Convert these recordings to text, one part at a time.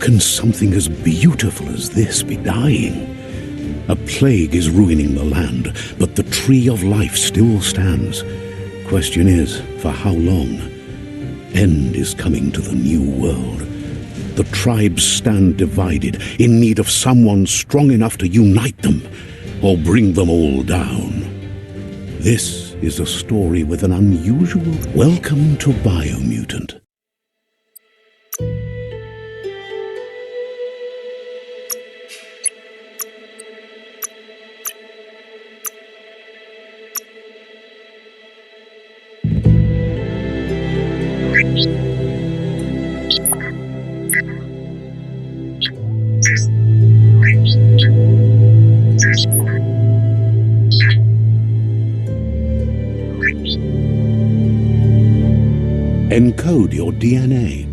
can something as beautiful as this be dying? A plague is ruining the land, but the tree of life still stands. Question is, for how long? End is coming to the new world. The tribes stand divided, in need of someone strong enough to unite them, or bring them all down. This is a story with an unusual... Welcome to Biomutant. Encode your DNA.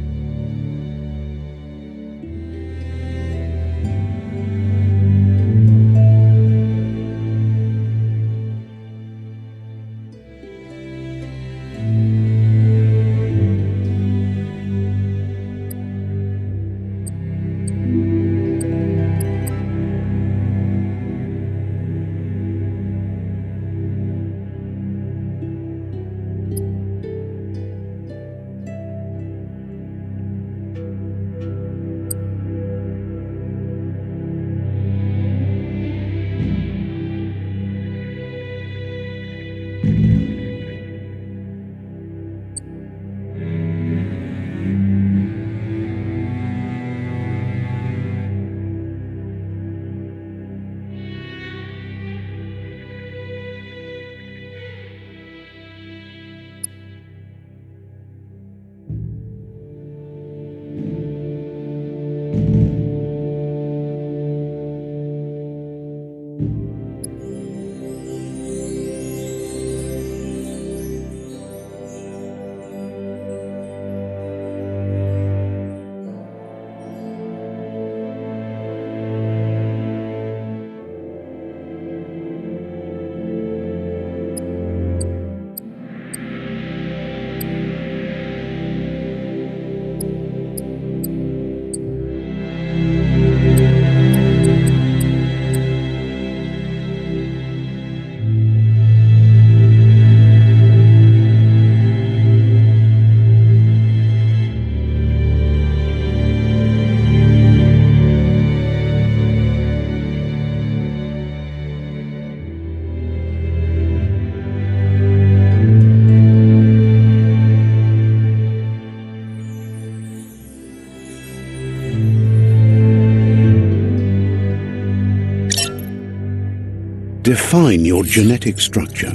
Define your genetic structure.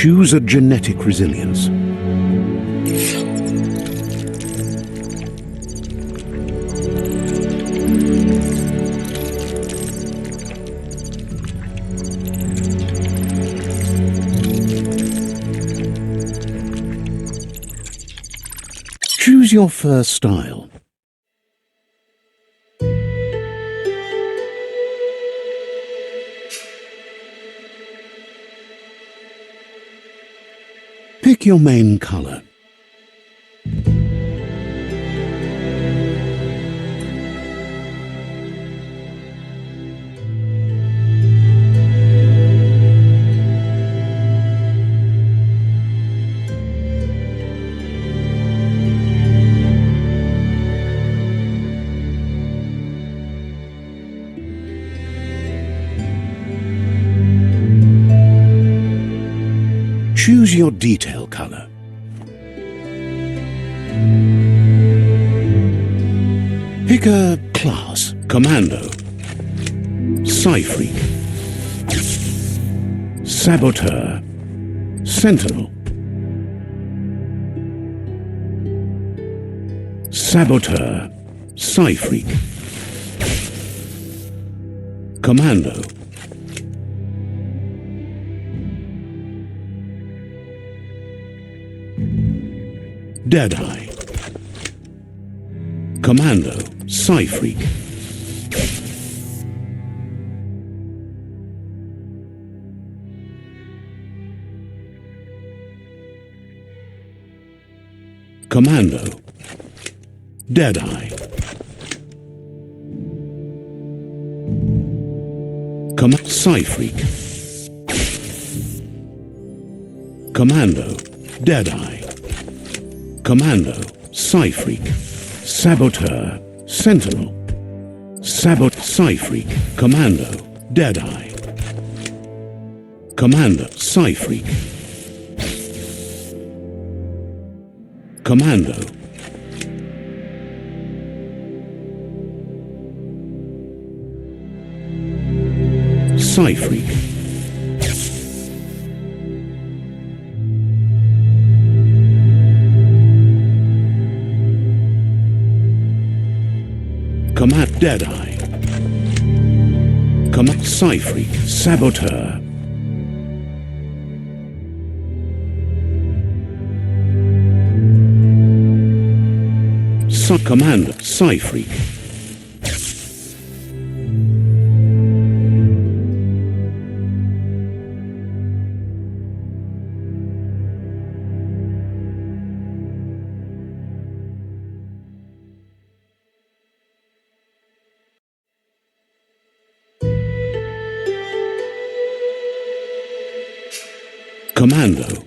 Choose a genetic resilience. Choose your first style. Pick your main color. Choose your detail color. Pick a class. Commando. Psy-Freak. Saboteur. Sentinel. Saboteur. Psy-Freak. Commando. Deadeye. Commando. Psy-Freak. Commando. Deadeye. Psy-Freak. Commando. Deadeye. Commando. Psy-Freak. Saboteur. Sentinel. Psy-Freak. Commando. Deadeye. Commando. Psy-Freak. Commando. Psy-Freak. Command. Deadeye. Command. Psy-Freak. Saboteur. Command. Psy-Freak. Commando.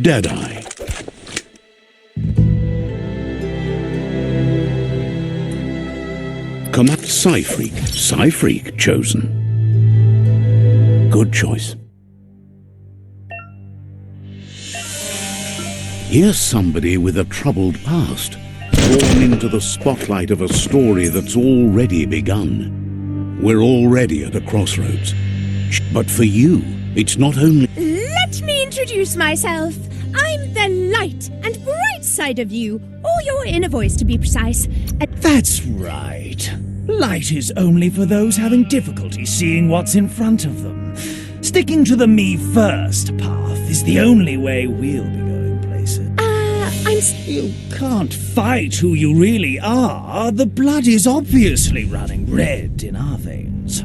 Deadeye. Command. Psy-Freak. Psy-Freak chosen. Good choice. Here's somebody with a troubled past, drawn into the spotlight of a story that's already begun. We're already at a crossroads. But for you, it's not only... Let me introduce myself. I'm the light and bright side of you, or your inner voice to be precise. That's right. Light is only for those having difficulty seeing what's in front of them. Sticking to the me first path is the only way we'll be going places. You can't fight who you really are. The blood is obviously running red in our veins.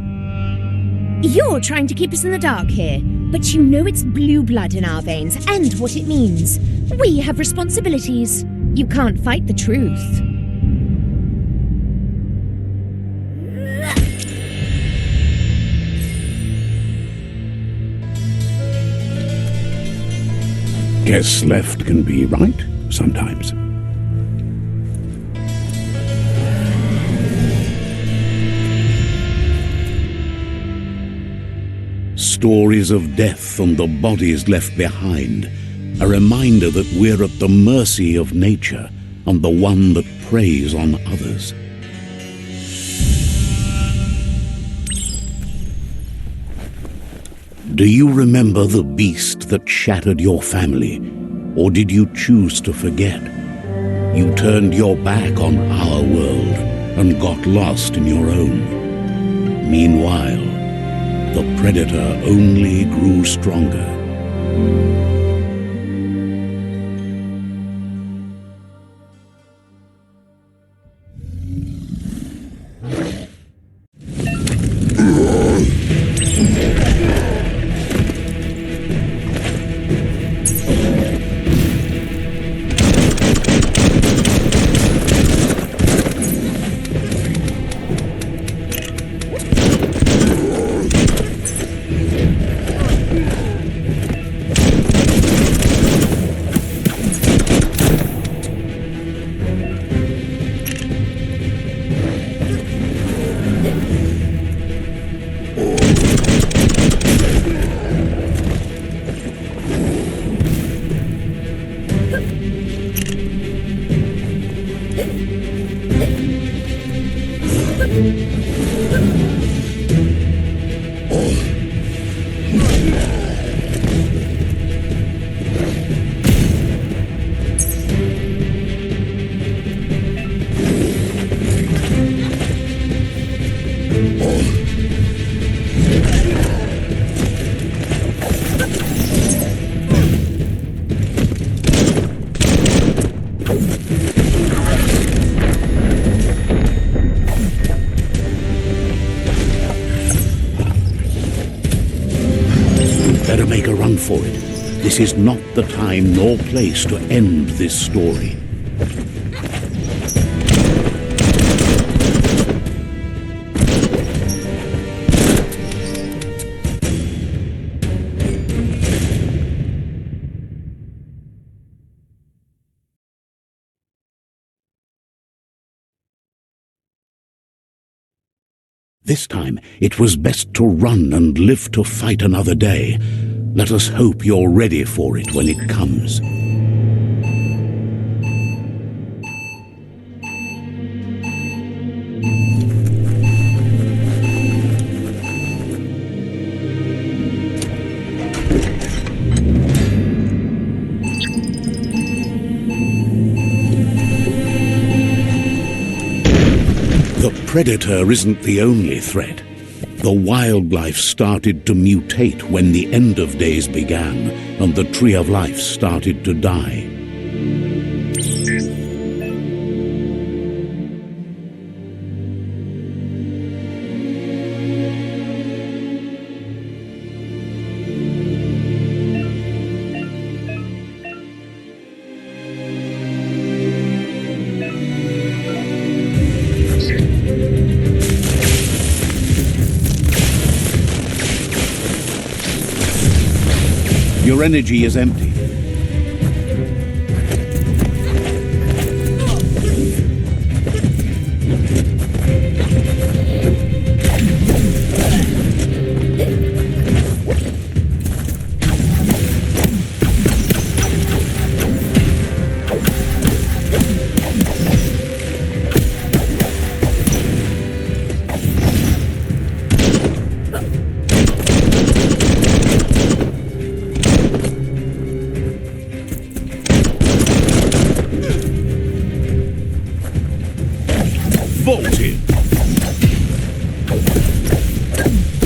You're trying to keep us in the dark here, but you know it's blue blood in our veins and what it means. We have responsibilities. You can't fight the truth. Guess left can be right sometimes. Stories of death and the bodies left behind, a reminder that we're at the mercy of nature and the one that preys on others. Do you remember the beast that shattered your family, or did you choose to forget? You turned your back on our world and got lost in your own. Meanwhile, the predator only grew stronger. this is not the time nor place to end this story. This time, it was best to run and live to fight another day. Let us hope you're ready for it when it comes. The Predator isn't the only threat. The wildlife started to mutate when the end of days began, and the Tree of Life started to die. Your energy is empty. Bolted.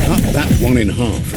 Cut that one in half.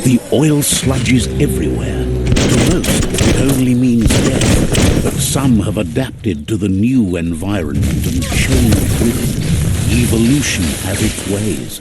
The oil sludges everywhere. To most, it only means death. But some have adapted to the new environment and changed with it. Evolution has its ways.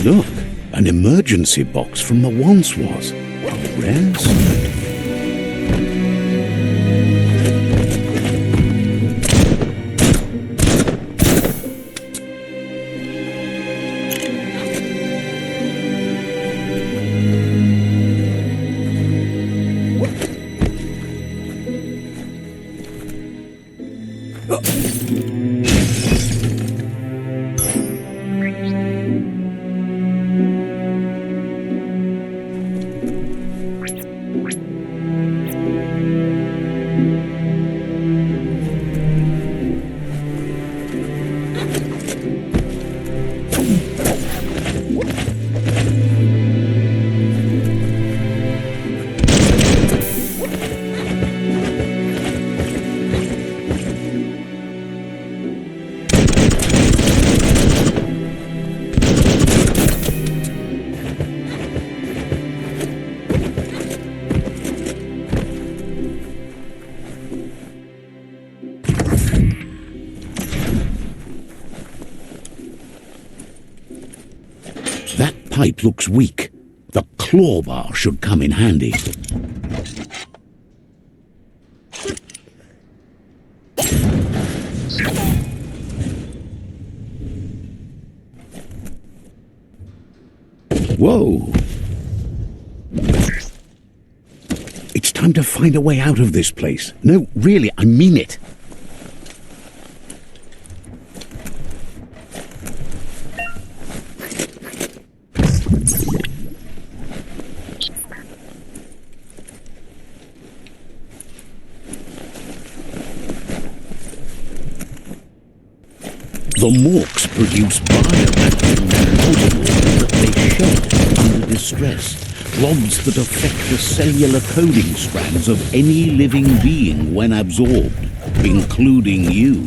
Look, an emergency box from the once was. A rare sight. That pipe looks weak. The claw bar should come in handy. Whoa! It's time to find a way out of this place. No, really, I mean it. The Morks produce biomutant that they shed under distress. rods that affect the cellular coding strands of any living being when absorbed, including you.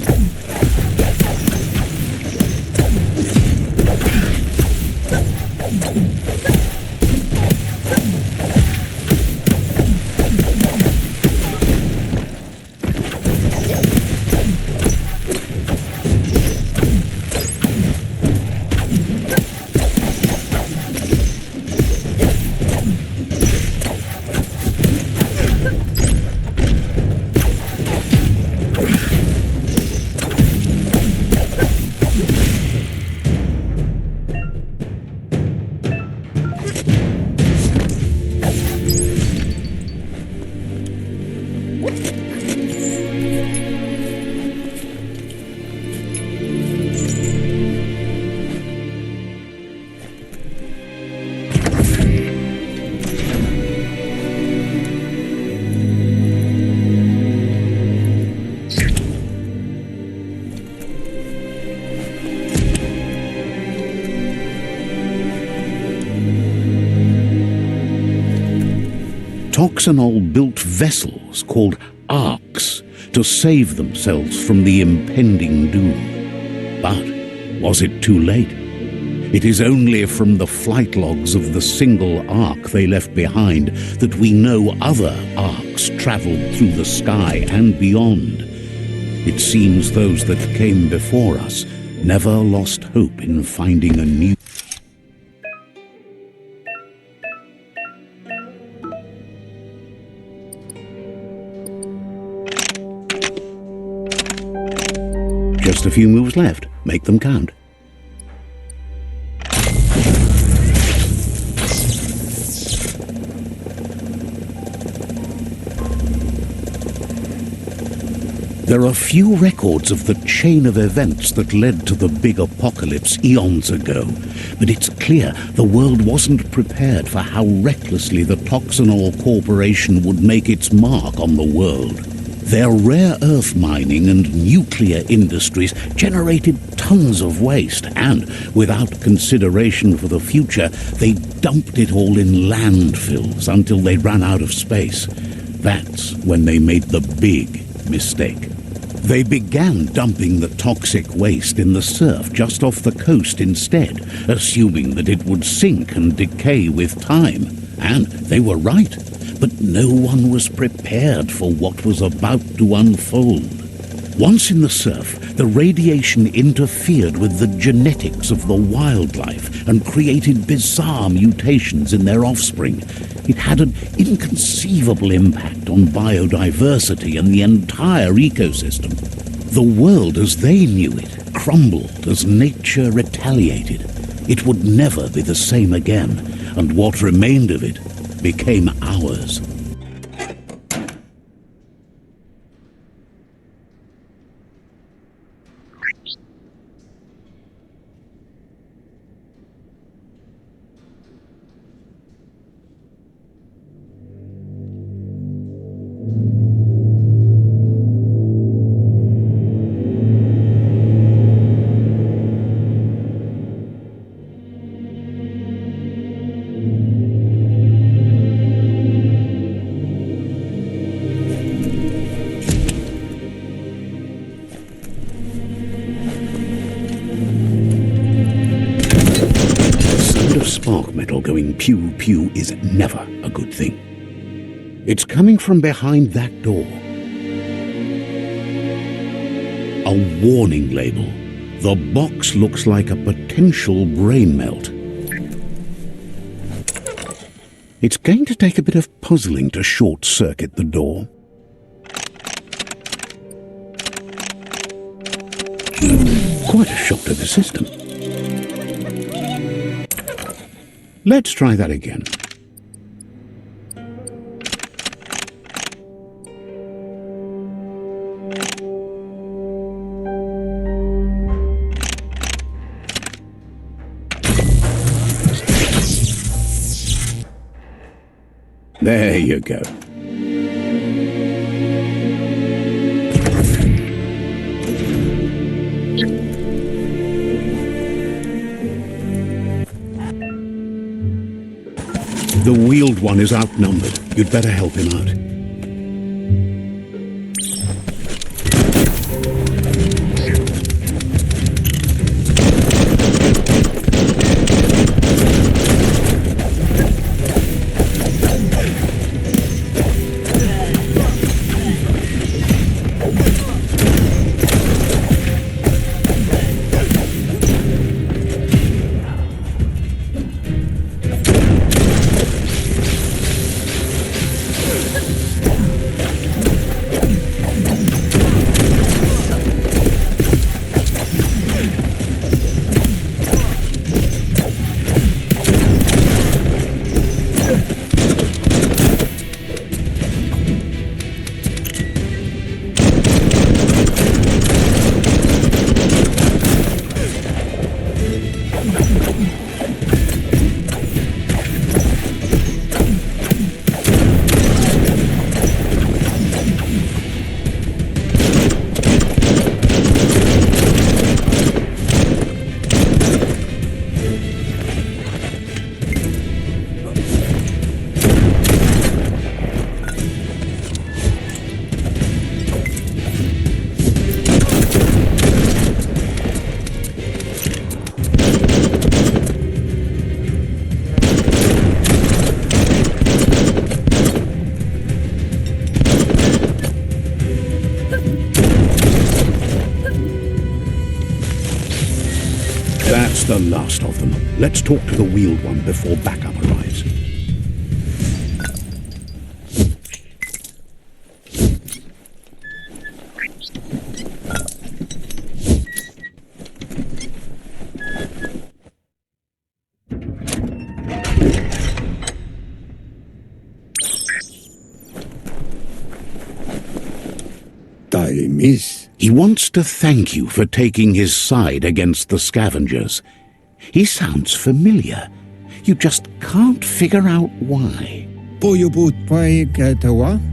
Toxanol built vessels called arks to save themselves from the impending doom. But was it too late? It is only from the flight logs of the single ark they left behind that we know other arks traveled through the sky and beyond. It seems those that came before us never lost hope in finding a new... Just a few moves left. Make them count. There are few records of the chain of events that led to the big apocalypse eons ago, but it's clear the world wasn't prepared for how recklessly the Toxanol Corporation would make its mark on the world. Their rare earth mining and nuclear industries generated tons of waste and, without consideration for the future, they dumped it all in landfills until they ran out of space. That's when they made the big mistake. They began dumping the toxic waste in the surf just off the coast instead, assuming that it would sink and decay with time. And they were right. But no one was prepared for what was about to unfold. Once in the surf, the radiation interfered with the genetics of the wildlife and created bizarre mutations in their offspring. It had an inconceivable impact on biodiversity and the entire ecosystem. The world as they knew it crumbled as nature retaliated. It would never be the same again, and what remained of it became ours. Spark metal going pew-pew is never a good thing. It's coming from behind that door. A warning label. The box looks like a potential brain melt. It's going to take a bit of puzzling to short-circuit the door. Quite a shock to the system. Let's try that again. There you go. The wheel Wheeled One is outnumbered. You'd better help him out. That's the last of them. Let's talk to the Wheeled One before backup arrives. He wants to thank you for taking his side against the scavengers. He sounds familiar. You just can't figure out why.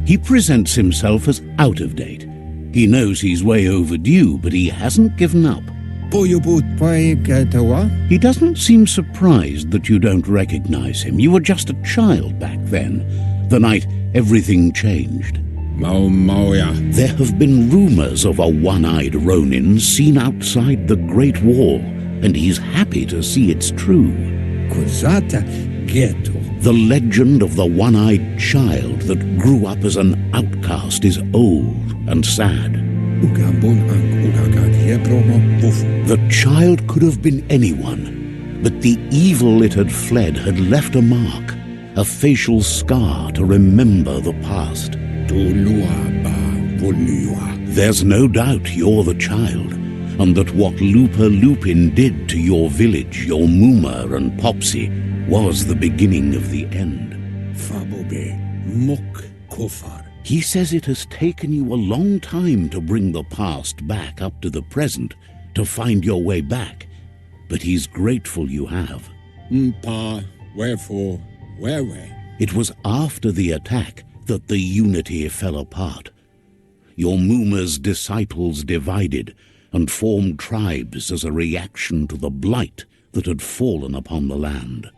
He presents himself as out of date. He knows he's way overdue, but he hasn't given up. He doesn't seem surprised that you don't recognize him. You were just a child back then, the night everything changed. There have been rumors of a one-eyed Ronin seen outside the Great Wall, and he's happy to see it's true. The legend of the one-eyed child that grew up as an outcast is old and sad. The child could have been anyone, but the evil it had fled had left a mark, a facial scar to remember the past. There's no doubt you're the child, and that what Lupa Lupin did to your village, your Muma and Popsy, was the beginning of the end. He says it has taken you a long time to bring the past back up to the present, to find your way back, but he's grateful you have. Wherefore, whereway? It was after the attack that the unity fell apart. Your Muma's disciples divided and formed tribes as a reaction to the blight that had fallen upon the land.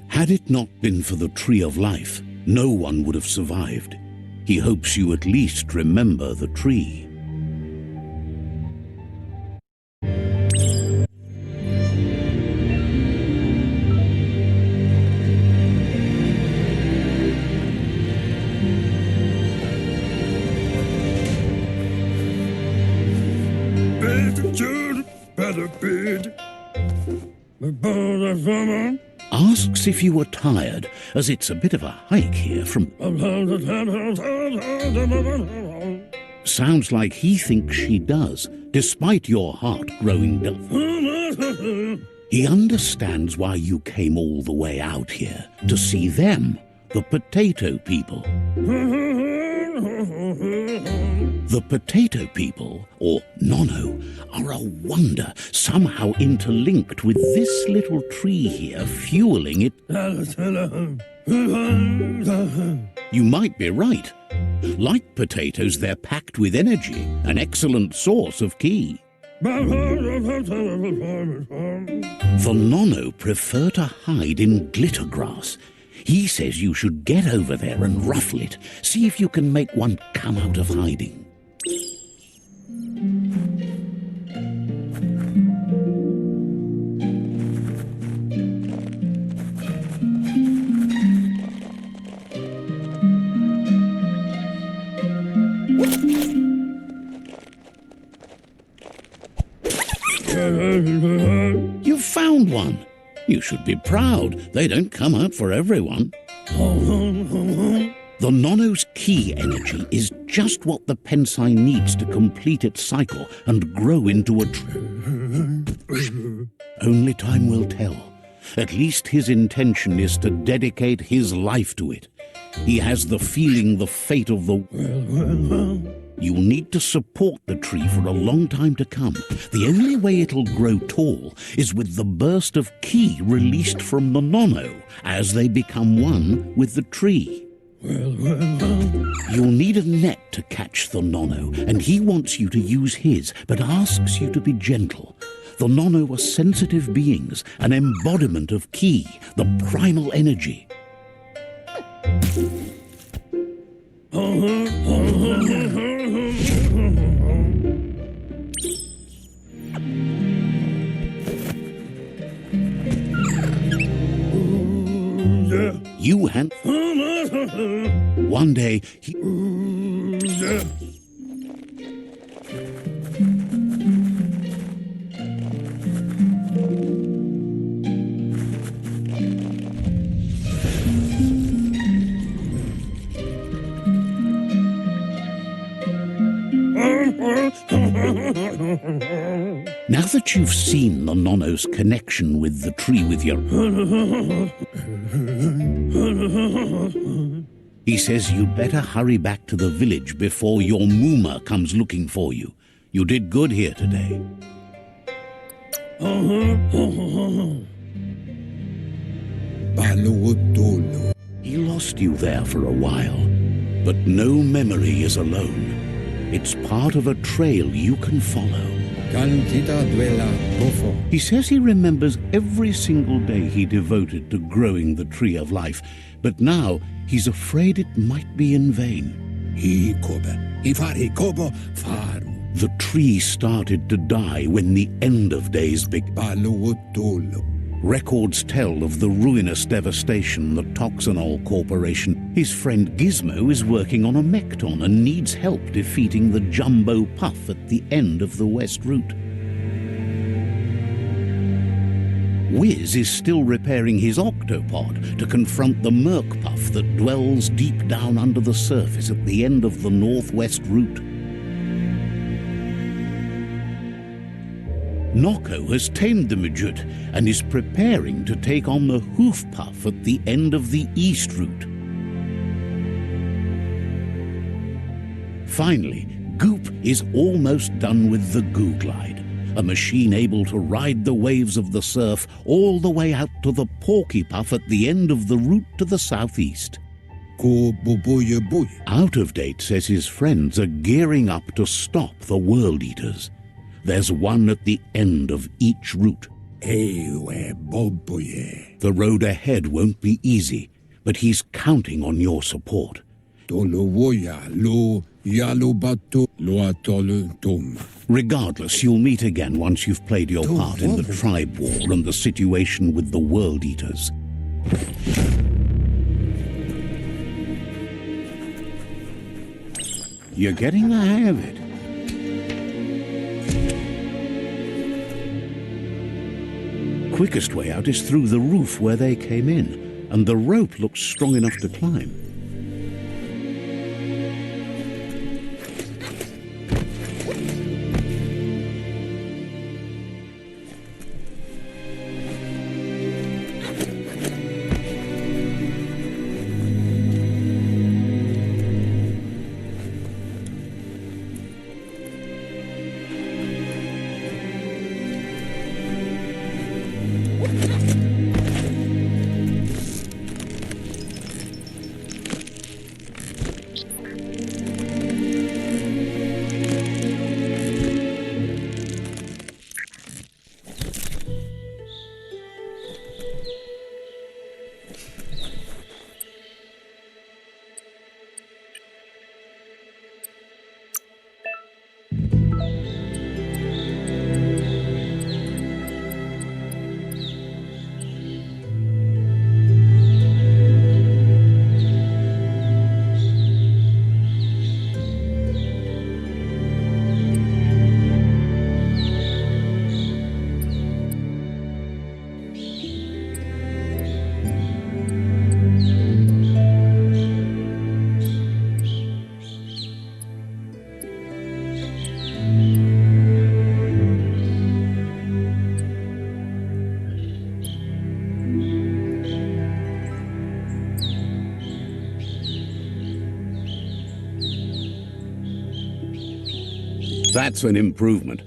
Had it not been for the Tree of Life, no one would have survived. He hopes you at least remember the tree. Asks if you were tired, as it's a bit of a hike here from... Sounds like he thinks she does, despite your heart growing dull. He understands why you came all the way out here, to see them, the potato people. The potato people, or Nono, are a wonder, somehow interlinked with this little tree here, fueling it. You might be right. Like potatoes, they're packed with energy, an excellent source of ki. The Nono prefer to hide in glitter grass. He says you should get over there and ruffle it. See if you can make one come out of hiding. You found one. You should be proud. They don't come out for everyone. The Nono's key energy is just what the Pensai needs to complete its cycle and grow into a Only time will tell. At least his intention is to dedicate his life to it. He has the feeling the fate of the... You'll need to support the tree for a long time to come. The only way it'll grow tall is with the burst of ki released from the Nono as they become one with the tree. You'll need a net to catch the Nono, and he wants you to use his, but asks you to be gentle. The Nono are sensitive beings, an embodiment of ki, the primal energy. You and one day he... Now that you've seen the Nono's connection with the tree with your... He says you'd better hurry back to the village before your Muma comes looking for you. You did good here today. He lost you there for a while, but no memory is alone. It's part of a trail you can follow. He says he remembers every single day he devoted to growing the tree of life, but now he's afraid it might be in vain. The tree started to die when the end of days began. Records tell of the ruinous devastation the Toxanol Corporation. His friend Gizmo is working on a Mekton and needs help defeating the Jumbo Puff at the end of the West Route. Wiz is still repairing his Octopod to confront the Merc Puff that dwells deep down under the surface at the end of the Northwest Route. Noko has tamed the Midget and is preparing to take on the Hoof Puff at the end of the East Route. Finally, Goop is almost done with the Goo Glide, a machine able to ride the waves of the surf all the way out to the Porky Puff at the end of the route to the southeast. Out of Date says his friends are gearing up to stop the World Eaters. There's one at the end of each route. The road ahead won't be easy, but he's counting on your support. Regardless, you'll meet again once you've played your part in the tribe war and the situation with the World Eaters. You're getting the hang of it. Quickest way out is through the roof where they came in, and the rope looks strong enough to climb. That's an improvement.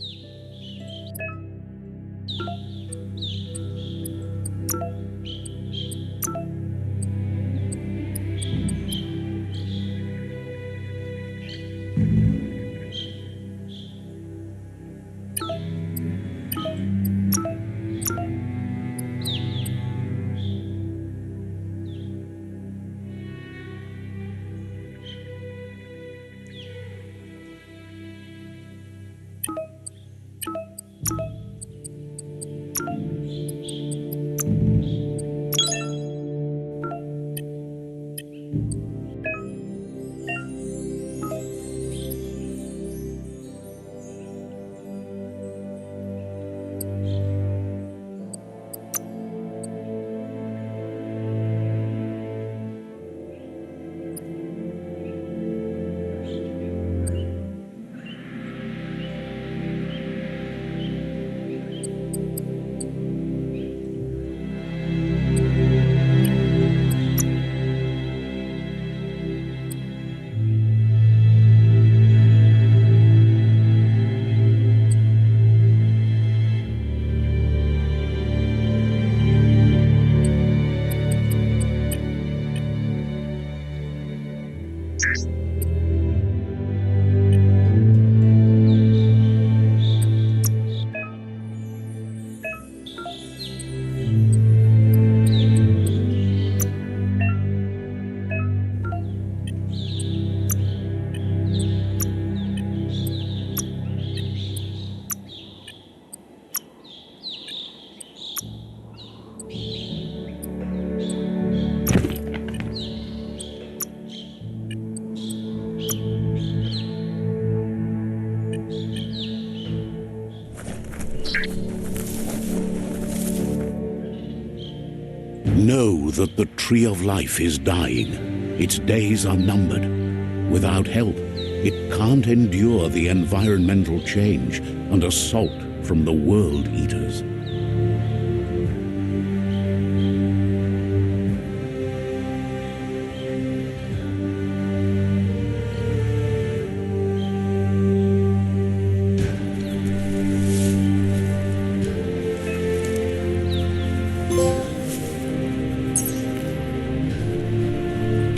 Know that the Tree of Life is dying. Its days are numbered. Without help, it can't endure the environmental change and assault from the World Eaters.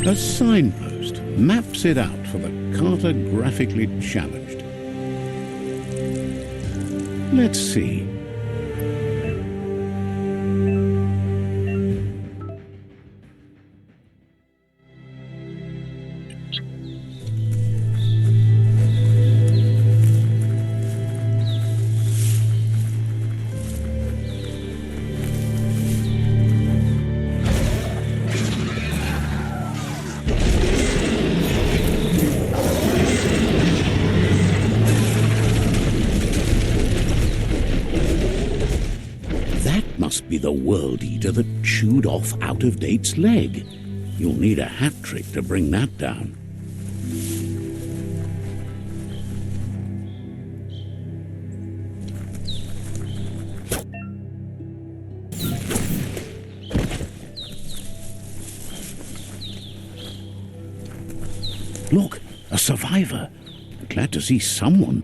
A signpost maps it out for the cartographically challenged. Let's see. Must be the World Eater that chewed off Out-of-Date's leg. You'll need a hat trick to bring that down. Look, a survivor. Glad to see someone.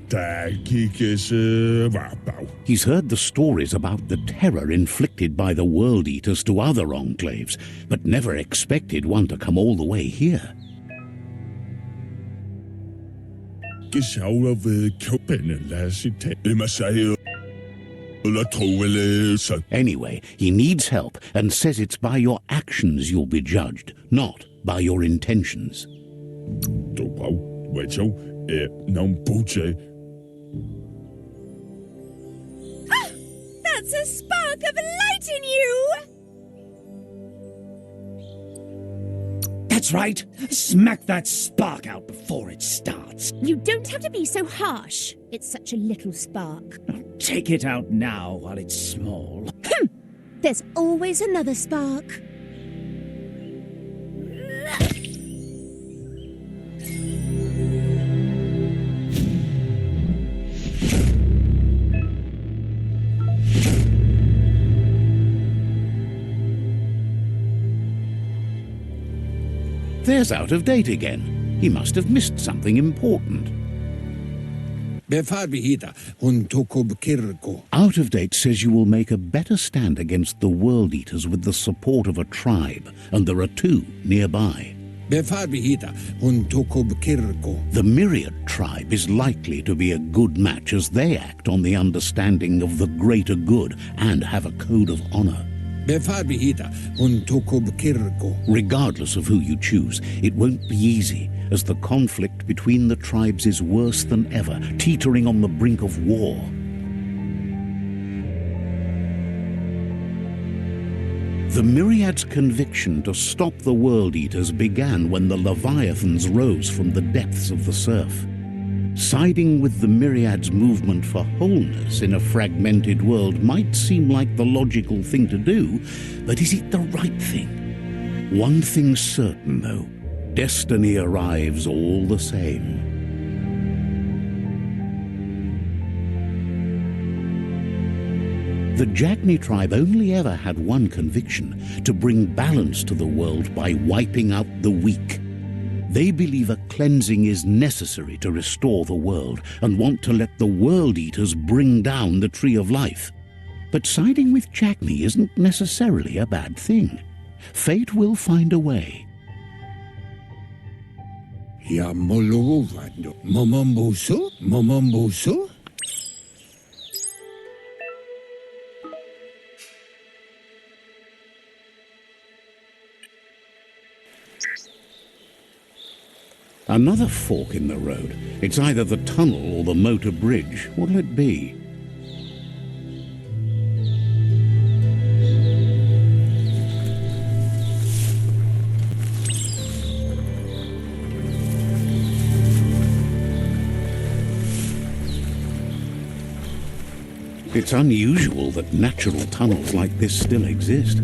He's heard the stories about the terror inflicted by the World Eaters to other enclaves, but never expected one to come all the way here. Anyway, he needs help and says it's by your actions you'll be judged, not by your intentions. That's a spark of light in you! That's right. Smack that spark out before it starts. You don't have to be so harsh. It's such a little spark. Take it out now while it's small. There's always another spark. There's Out of Date again. He must have missed something important. Befarbihita, hun tokob kirko. Out of Date says you will make a better stand against the World Eaters with the support of a tribe, and there are two nearby. Befarbihita, hun tokob kirko. The Myriad tribe is likely to be a good match as they act on the understanding of the greater good and have a code of honor. Befarbihita, hun tokob kirko. Regardless of who you choose, it won't be easy, as the conflict between the tribes is worse than ever, teetering on the brink of war. The Myriad's conviction to stop the World Eaters began when the Leviathans rose from the depths of the surf. Siding with the Myriad's movement for wholeness in a fragmented world might seem like the logical thing to do, but is it the right thing? One thing's certain, though. Destiny arrives all the same. The Jagni tribe only ever had one conviction: to bring balance to the world by wiping out the weak. They believe a cleansing is necessary to restore the world and want to let the World Eaters bring down the Tree of Life. But siding with Jagni isn't necessarily a bad thing. Fate will find a way. Ya moluvado. Momombuso? Momombuso? Another fork in the road. It's either the tunnel or the motor bridge. What'll it be? It's unusual that natural tunnels like this still exist.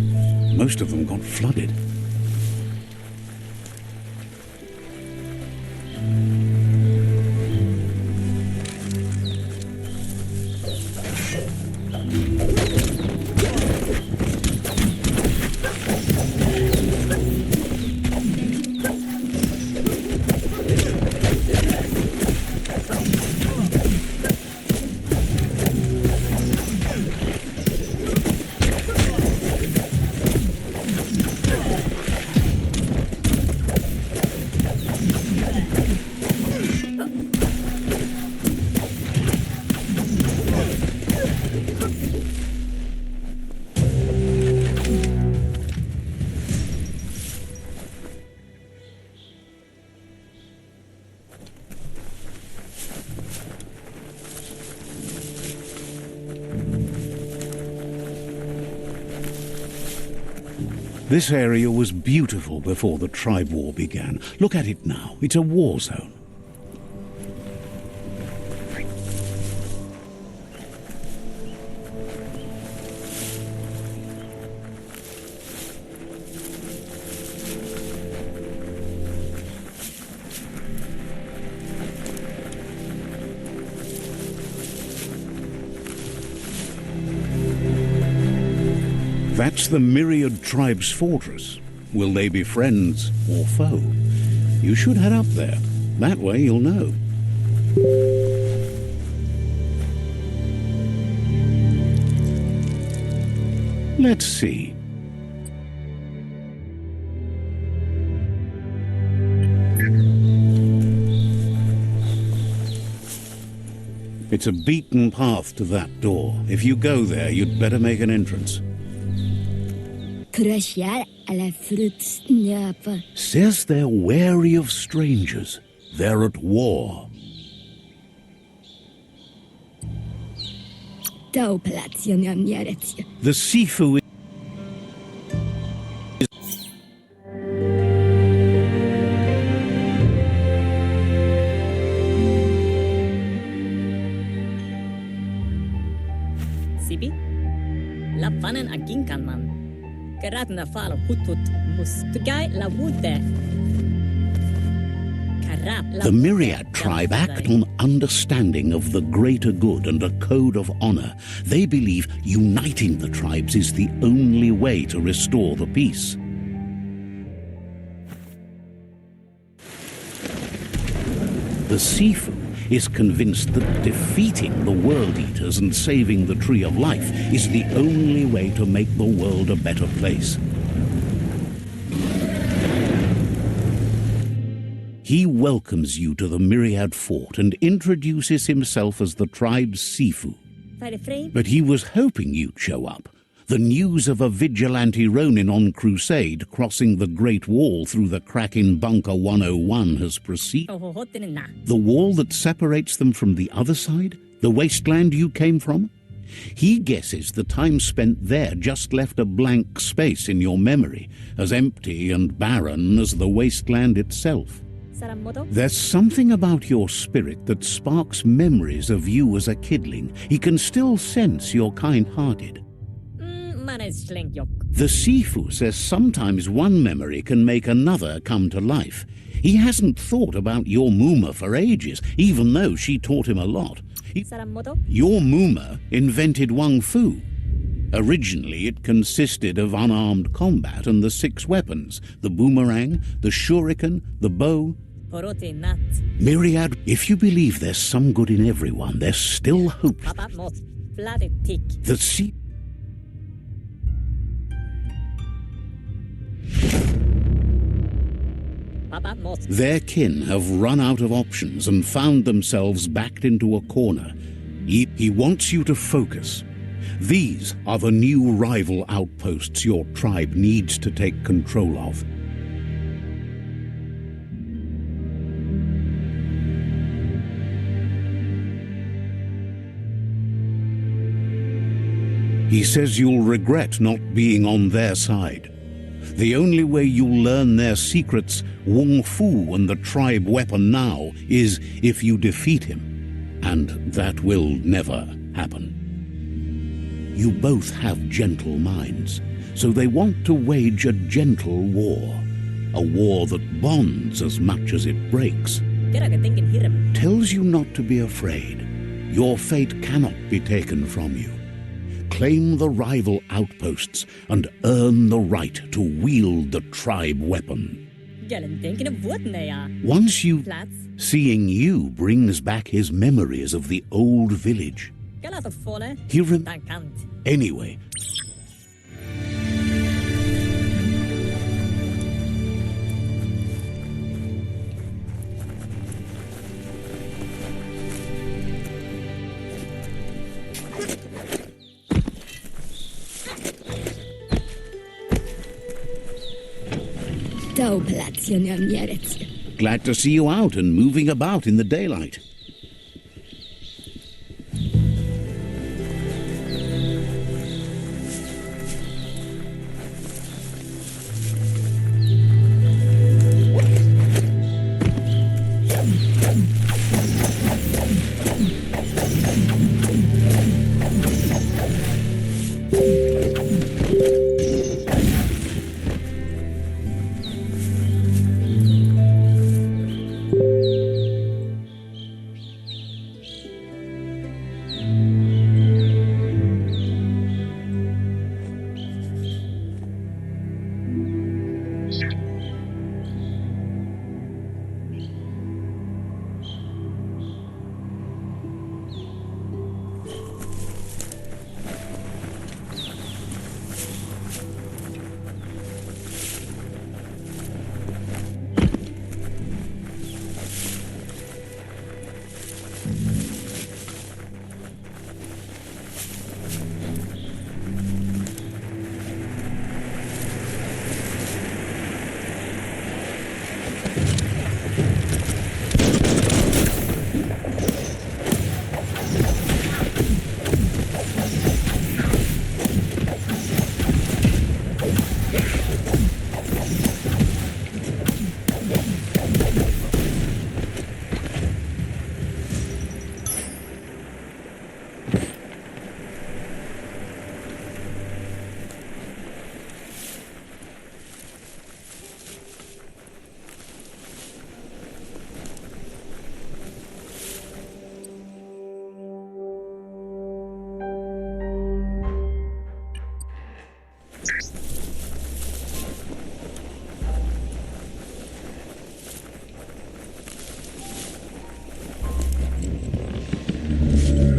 Most of them got flooded. This area was beautiful before the tribe war began. Look at it now. It's a war zone. That's the Myriad tribe's fortress. Will they be friends or foe? You should head up there. That way you'll know. Let's see. It's a beaten path to that door. If you go there, you'd better make an entrance. Says they're wary of strangers. They're at war. The Sifu Sibi? Lapanen aginkan man. Karatna fal hutut mustgai la wute. The Myriad tribe act on understanding of the greater good and a code of honor. They believe uniting the tribes is the only way to restore the peace. The Sifu is convinced that defeating the World Eaters and saving the Tree of Life is the only way to make the world a better place. He welcomes you to the Myriad Fort and introduces himself as the tribe's Sifu. But he was hoping you'd show up. The news of a vigilante Ronin on crusade crossing the Great Wall through the crack in Bunker 101 has proceeded. The wall that separates them from the other side? The wasteland you came from? He guesses the time spent there just left a blank space in your memory, as empty and barren as the wasteland itself. There's something about your spirit that sparks memories of you as a kidling. He can still sense you're kind-hearted. The Sifu says sometimes one memory can make another come to life. He hasn't thought about your Muma for ages, even though she taught him a lot. Your Muma invented Wang Fu. Originally, it consisted of unarmed combat and the 6 weapons: the boomerang, the shuriken, the bow. Myriad, if you believe there's some good in everyone, there's still hope. The sea. Their kin have run out of options and found themselves backed into a corner. He wants you to focus. These are the new rival outposts your tribe needs to take control of. He says you'll regret not being on their side. The only way you'll learn their secrets, Wang Fu and the tribe weapon now, is if you defeat him. And that will never happen. You both have gentle minds, so they want to wage a gentle war. A war that bonds as much as it breaks. Tells you not to be afraid. Your fate cannot be taken from you. Claim the rival outposts and earn the right to wield the tribe weapon. Once seeing you brings back his memories of the old village. Anyway. Glad to see you out and moving about in the daylight.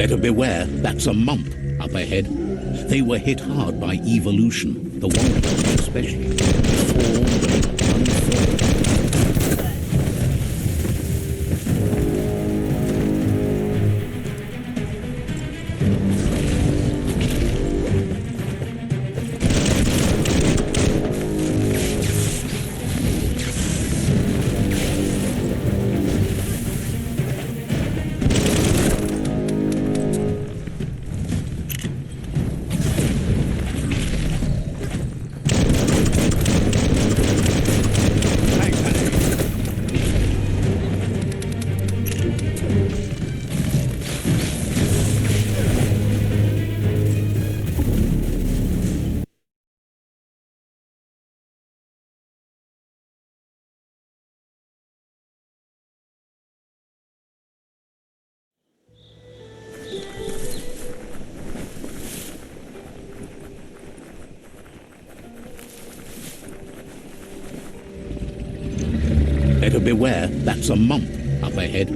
Better beware, that's a mump up ahead. They were hit hard by evolution, the wonky especially. Formed and unfurled. Better beware, that's a mump up ahead.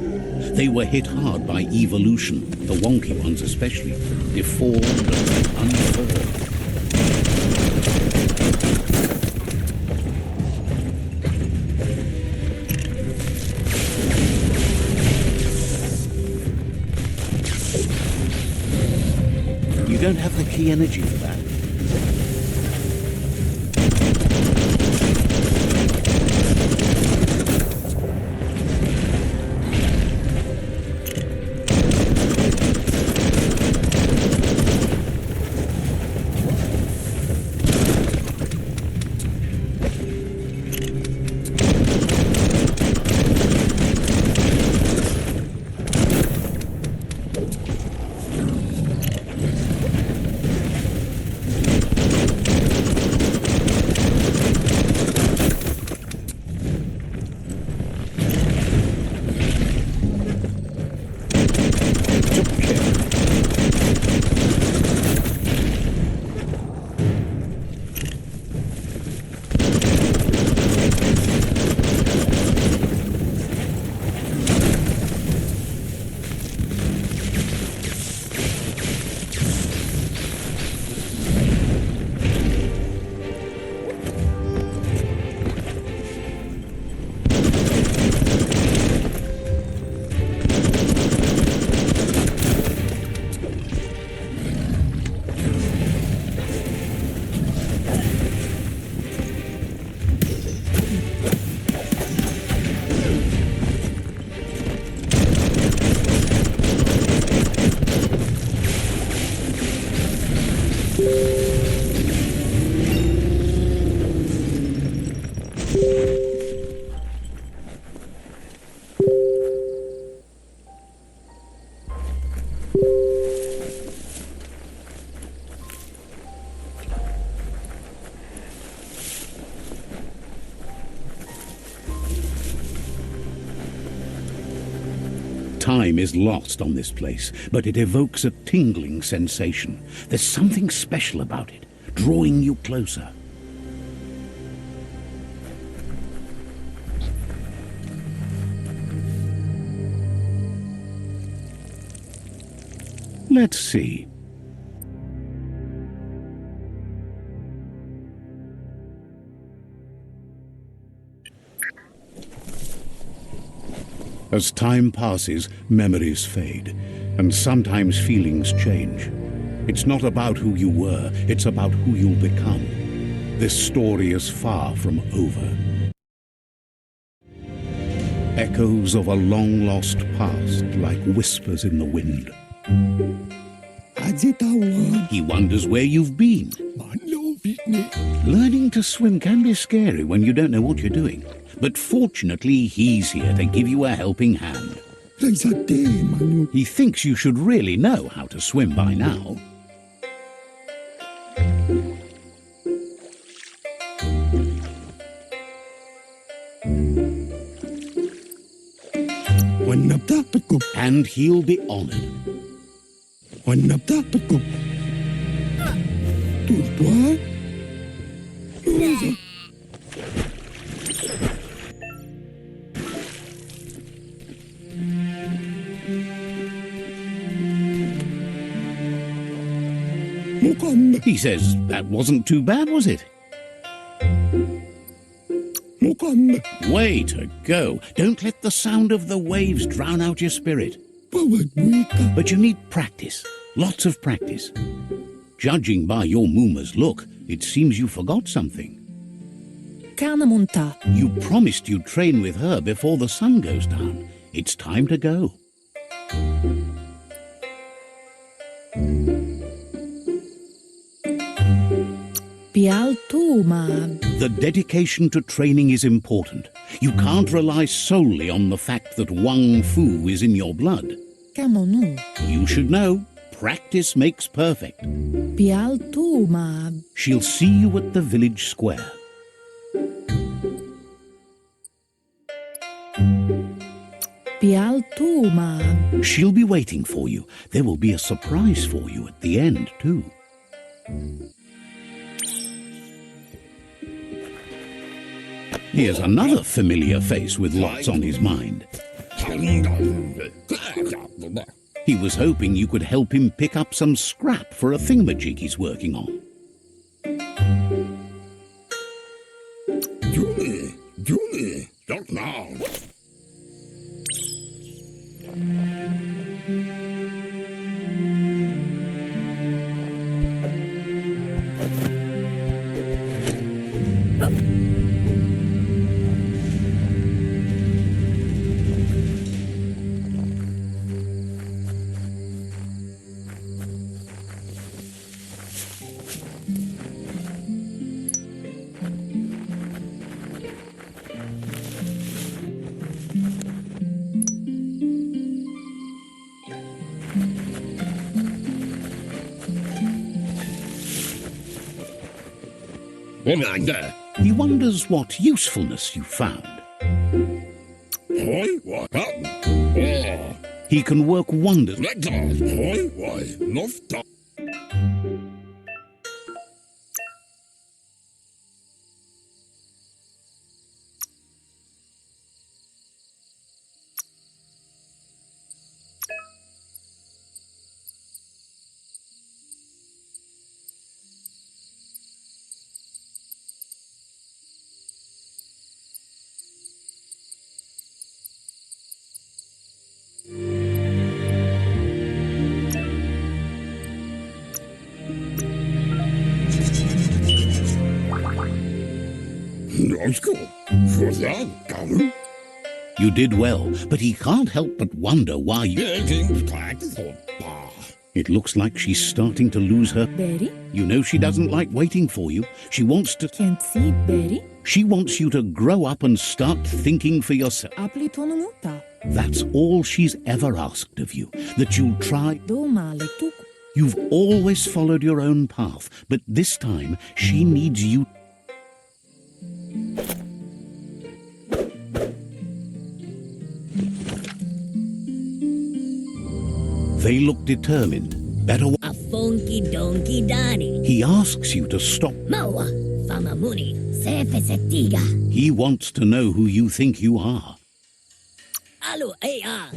They were hit hard by evolution, the wonky ones especially. Deformed and unfurled. You don't have the key energy for that. Time is lost on this place, but it evokes a tingling sensation. There's something special about it, drawing you closer. Let's see. As time passes, memories fade, and sometimes feelings change. It's not about who you were, it's about who you'll become. This story is far from over. Echoes of a long-lost past, like whispers in the wind. He wonders where you've been. Learning to swim can be scary when you don't know what you're doing. But fortunately, he's here to give you a helping hand. He thinks you should really know how to swim by now. And he'll be honored. Mukamba, He says that wasn't too bad, was it? Mukamba, Way to go. Don't let the sound of the waves drown out your spirit. Pawadwika, But you need practice. Lots of practice. Judging by your Mooma's look, it seems you forgot something. Kanamunta. You promised you'd train with her before the sun goes down. It's time to go. Pialtuma. The dedication to training is important. You can't rely solely on the fact that Wang Fu is in your blood. Kamonu. You should know, practice makes perfect. Pialtuma. She'll see you at the village square. Pialtuma. She'll be waiting for you. There will be a surprise for you at the end, too. Here's another familiar face with lots on his mind. He was hoping you could help him pick up some scrap for a thingamajig he's working on. Julie, stop now. He wonders what usefulness you found. Hoi, what happened? He can work wonders. Let us, hoi, why, lofta. For that, come. You did well, but he can't help but wonder why you... It looks like she's starting to lose her... Berry. You know she doesn't like waiting for you. She wants to... Can't see Berry. She wants you to grow up and start thinking for yourself. Aplitonomuta. That's all she's ever asked of you, that you'll try... Doma letuk. You've always followed your own path, but this time she needs you... They look determined. Better... A funky donkey Danny. He asks you to stop. Maua, famamuni, sefesetiga. He wants to know who you think you are. Alu, ah.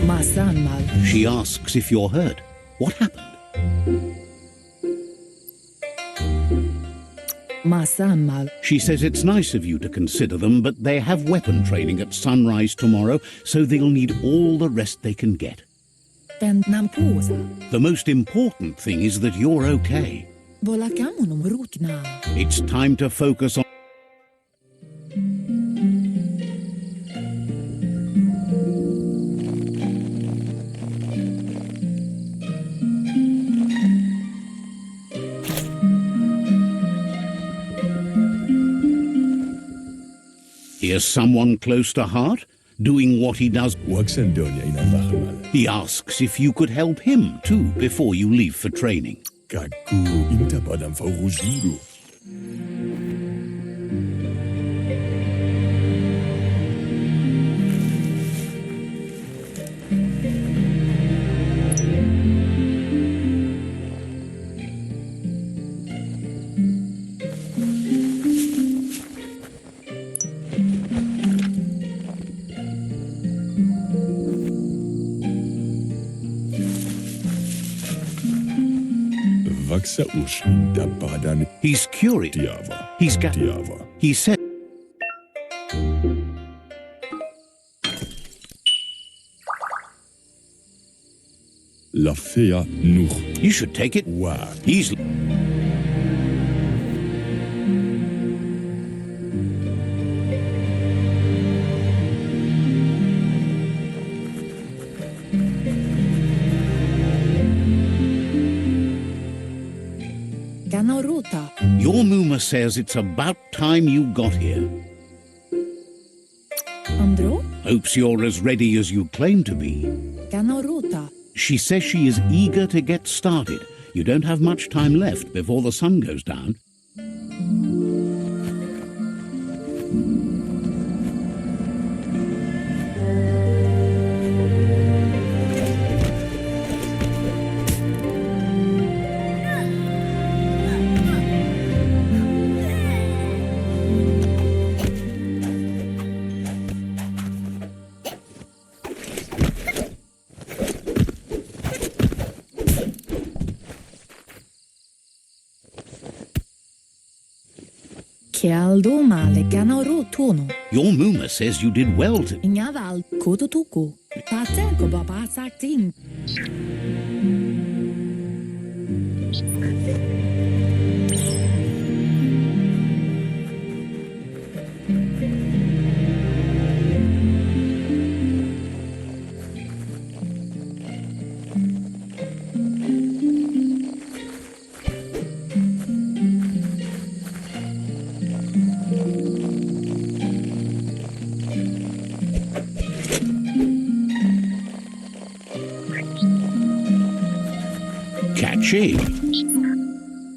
Masanmal. She asks if you're hurt. What happened? Masanmal. She says it's nice of you to consider them, but they have weapon training at sunrise tomorrow, so they'll need all the rest they can get. Den nampusa. The most important thing is that you're okay. Volakamunum rukna. It's time to focus on... Here's someone close to heart, doing what he does. Waxendonia inavahmal. He asks if you could help him too before you leave for training. Kaku intapadam faurujuru. Vaxa ush intapadan He's curious. tiava. He's got. Tiava. He said. La fea nuch. You should take it. Wa. He's. Ganauruta. Your Muma says it's about time you got here. Andro. Hopes you're as ready as you claim to be. Ganauruta. She says she is eager to get started. You don't have much time left before the sun goes down. Kialdo male ganaurutono. Your Muma says you did well to. Inyaval kototuku. Tate ko baba sakting. Catchy.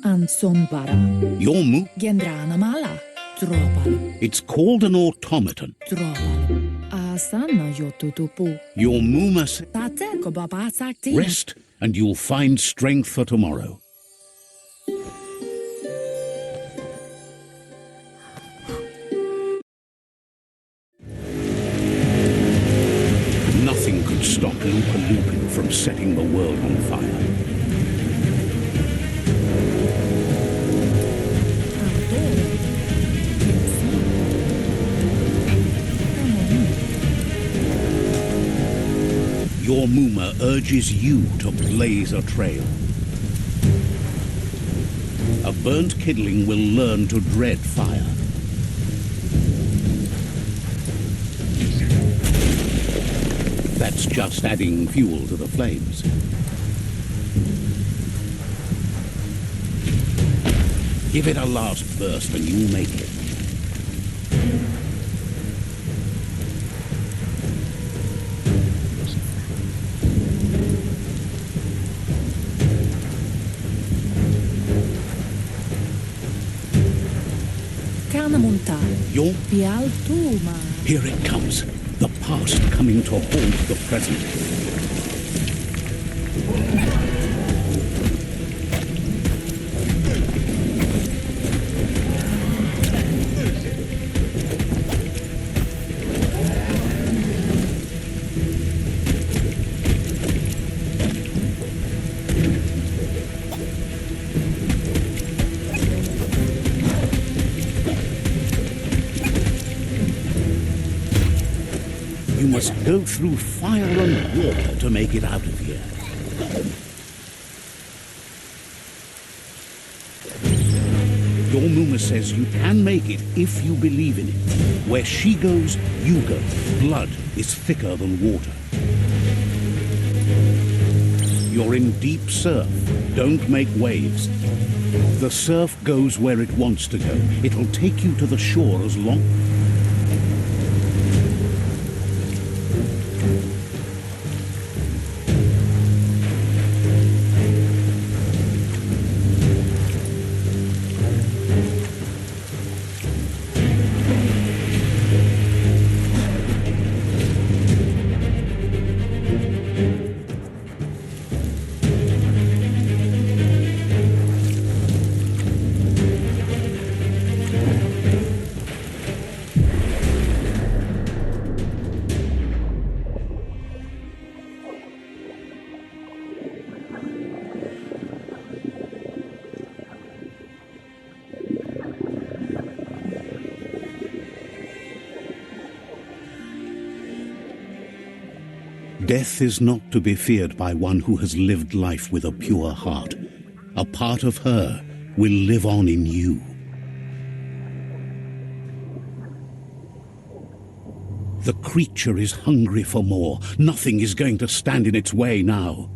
Ansonbara. Your Mu. Gendrana mala. Tropal. It's called an automaton. Tropal. Asana yotutupu. Your Muma says Tate ko baba sakting. rest and you'll find strength for tomorrow. Nothing could stop Lupa Lupin from setting the world on fire. Your Muma urges you to blaze a trail. A burnt kidling will learn to dread fire. That's just adding fuel to the flames. Give it a last burst and you'll make it. Canamunta. Your Pialtuma. Here it comes. The past coming to haunt the present. You must go through fire and water to make it out of here. Your Muma says you can make it if you believe in it. Where she goes, you go. Blood is thicker than water. You're in deep surf. Don't make waves. The surf goes where it wants to go. It'll take you to the shore as long... Death is not to be feared by one who has lived life with a pure heart. A part of her will live on in you. The creature is hungry for more. Nothing is going to stand in its way now.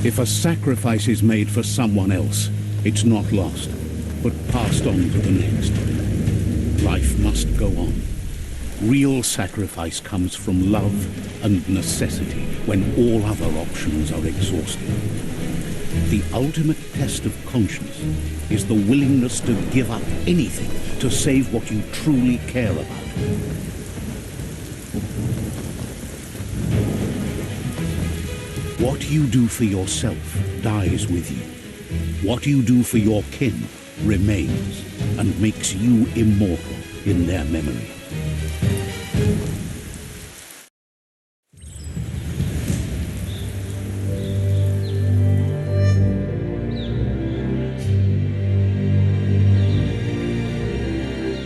If a sacrifice is made for someone else, it's not lost, but passed on to the next. Life must go on. Real sacrifice comes from love and necessity when all other options are exhausted. The ultimate test of conscience is the willingness to give up anything to save what you truly care about. What you do for yourself dies with you. What you do for your kin remains and makes you immortal in their memory.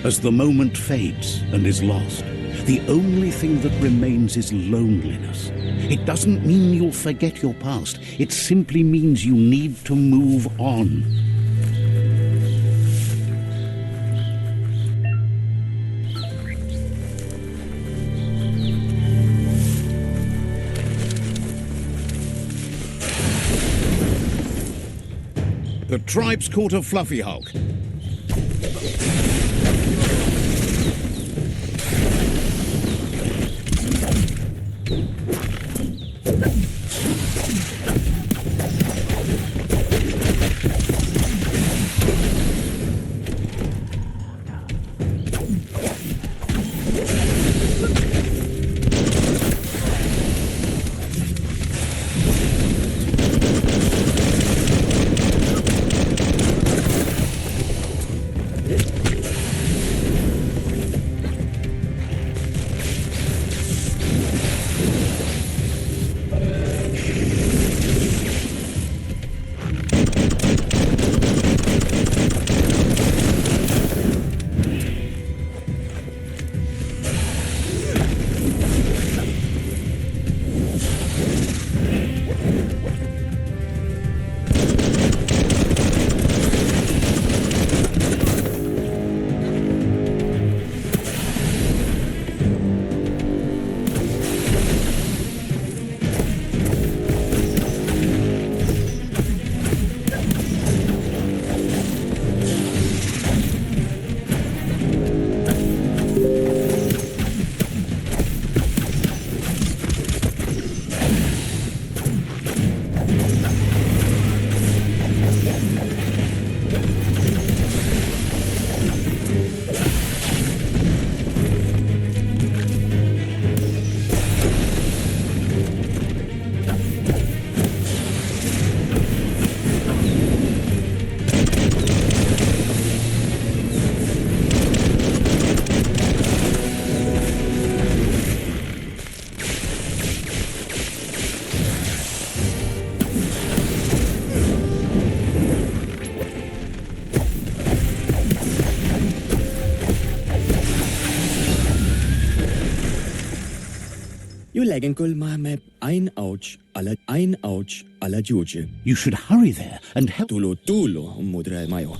As the moment fades and is lost, the only thing that remains is loneliness. It doesn't mean you'll forget your past. It simply means you need to move on. The tribe's caught a fluffy hulk. Lägen kull maħmeb ein awċ għala ġuġi. You should hurry there and help. Tulu mudra majo.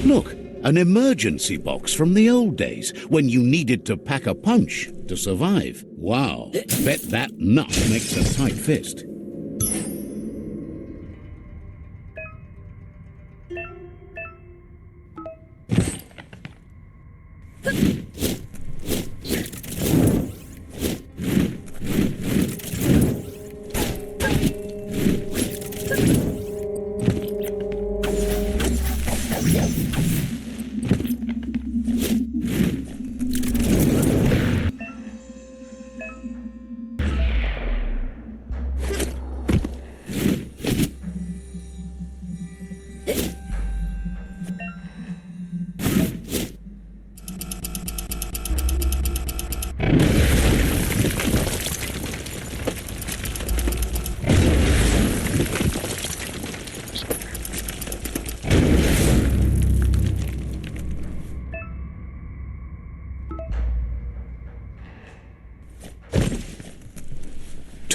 Look, an emergency box from the old days when you needed to pack a punch to survive. Wow, bet that nut makes a tight fist.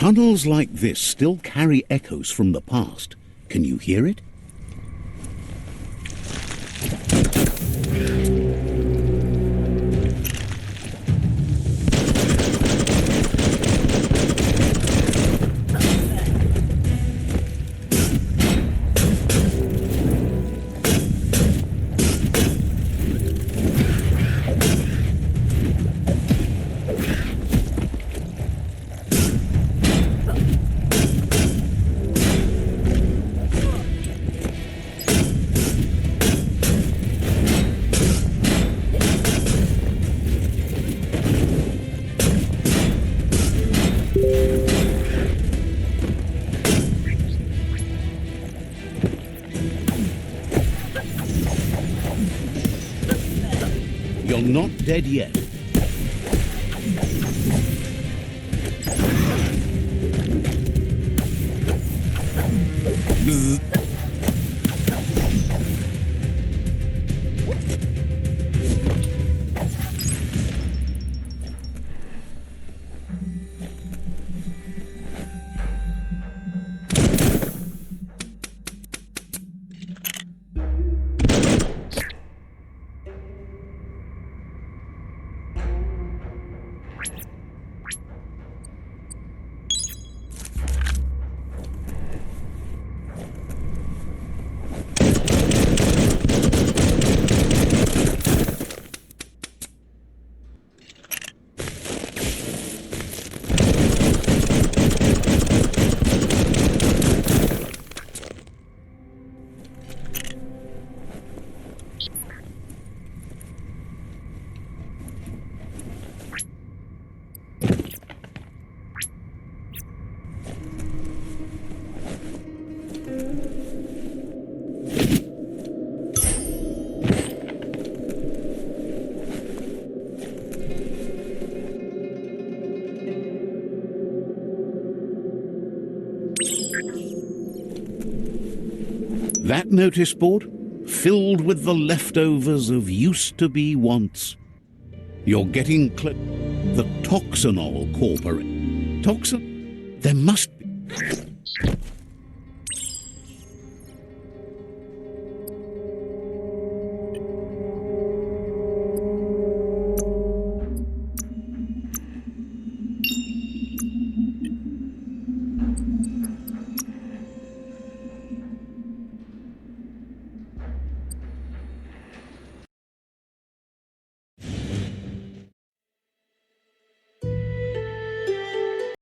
Tunnels like this still carry echoes from the past. Can you hear it? You're not dead yet. Bzz. That notice board, filled with the leftovers of used-to-be wants. You're getting the Toxanol Corporate. Toxin? There must be...